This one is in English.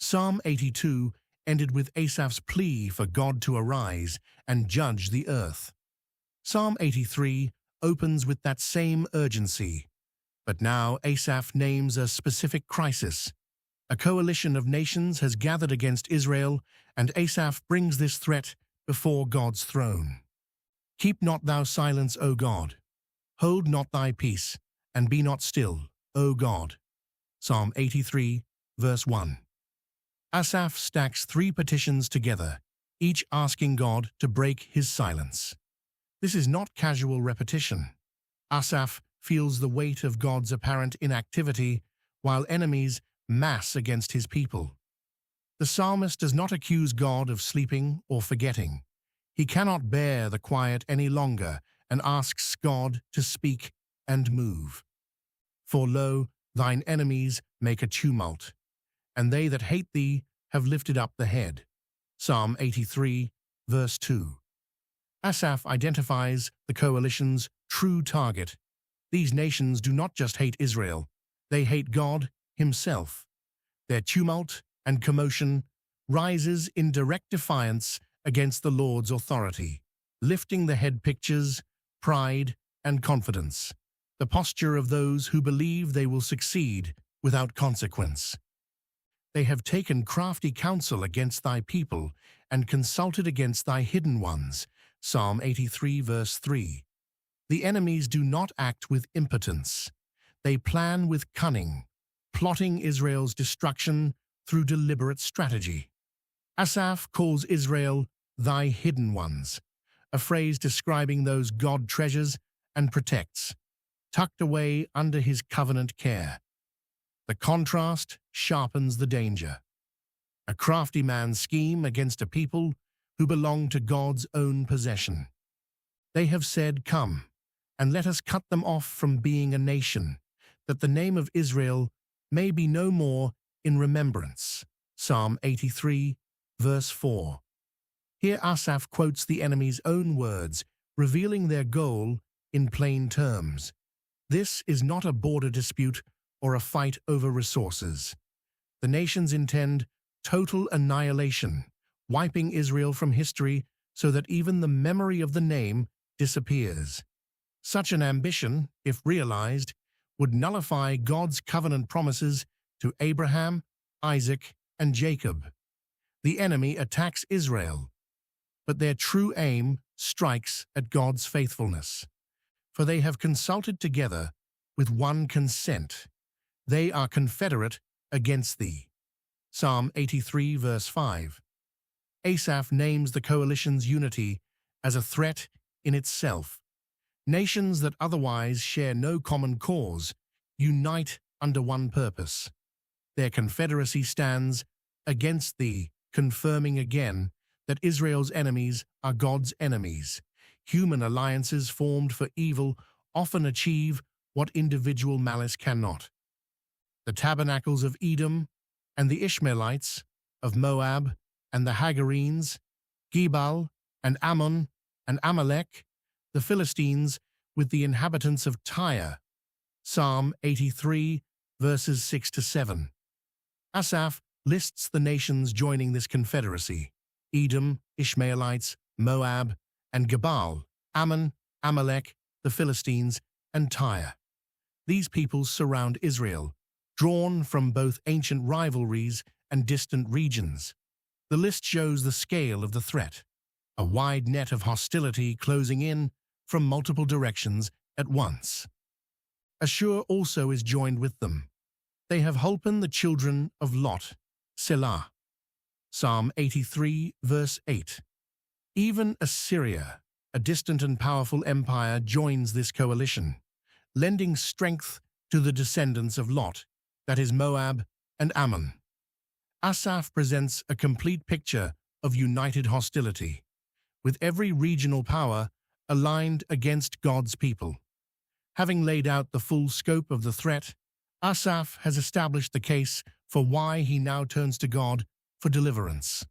Psalm 82 ended with Asaph's plea for God to arise and judge the earth. Psalm 83 opens with that same urgency, but now Asaph names a specific crisis. A coalition of nations has gathered against Israel, and Asaph brings this threat before God's throne. Keep not thou silence, O God. Hold not thy peace, and be not still, O God. Psalm 83, verse 1. Asaph stacks three petitions together, each asking God to break his silence. This is not casual repetition. Asaph feels the weight of God's apparent inactivity while enemies mass against his people. The psalmist does not accuse God of sleeping or forgetting. He cannot bear the quiet any longer and asks God to speak and move. For lo, thine enemies make a tumult, and they that hate thee have lifted up the head. Psalm 83, verse 2. Asaph identifies the coalition's true target. These nations do not just hate Israel, they hate God himself. Their tumult and commotion rises in direct defiance against the Lord's authority, lifting the head pictures pride and confidence, the posture of those who believe they will succeed without consequence. They have taken crafty counsel against thy people and consulted against thy hidden ones. Psalm 83, verse 3. The enemies do not act with impotence. They plan with cunning, plotting Israel's destruction through deliberate strategy. Asaph calls Israel thy hidden ones, a phrase describing those God treasures and protects, tucked away under his covenant care. The contrast sharpens the danger. A crafty man's scheme against a people who belong to God's own possession. They have said, "Come, and let us cut them off from being a nation, that the name of Israel may be no more in remembrance." Psalm 83, verse 4. Here Asaph quotes the enemy's own words, revealing their goal in plain terms. This is not a border dispute or a fight over resources. The nations intend total annihilation, wiping Israel from history so that even the memory of the name disappears. Such an ambition, if realized, would nullify God's covenant promises to Abraham, Isaac, and Jacob. The enemy attacks Israel, but their true aim strikes at God's faithfulness. For they have consulted together with one consent. They are confederate against thee. Psalm 83, verse 5. Asaph names the coalition's unity as a threat in itself. Nations that otherwise share no common cause unite under one purpose. Their confederacy stands against thee, confirming again that Israel's enemies are God's enemies. Human alliances formed for evil often achieve what individual malice cannot. The tabernacles of Edom and the Ishmaelites, of Moab and the Hagarenes, Gebal and Ammon and Amalek, the Philistines with the inhabitants of Tyre. Psalm 83, verses 6 to 7. Asaph lists the nations joining this confederacy: Edom, Ishmaelites, Moab, and Gebal, Ammon, Amalek, the Philistines, and Tyre. These peoples surround Israel, drawn from both ancient rivalries and distant regions. The list shows the scale of the threat, a wide net of hostility closing in from multiple directions at once. Ashur also is joined with them. They have holpen the children of Lot, Selah. Psalm 83, verse 8. Even Assyria, a distant and powerful empire, joins this coalition, lending strength to the descendants of Lot, that is Moab and Ammon. Asaph presents a complete picture of united hostility, with every regional power aligned against God's people. Having laid out the full scope of the threat, Asaph has established the case for why he now turns to God for deliverance.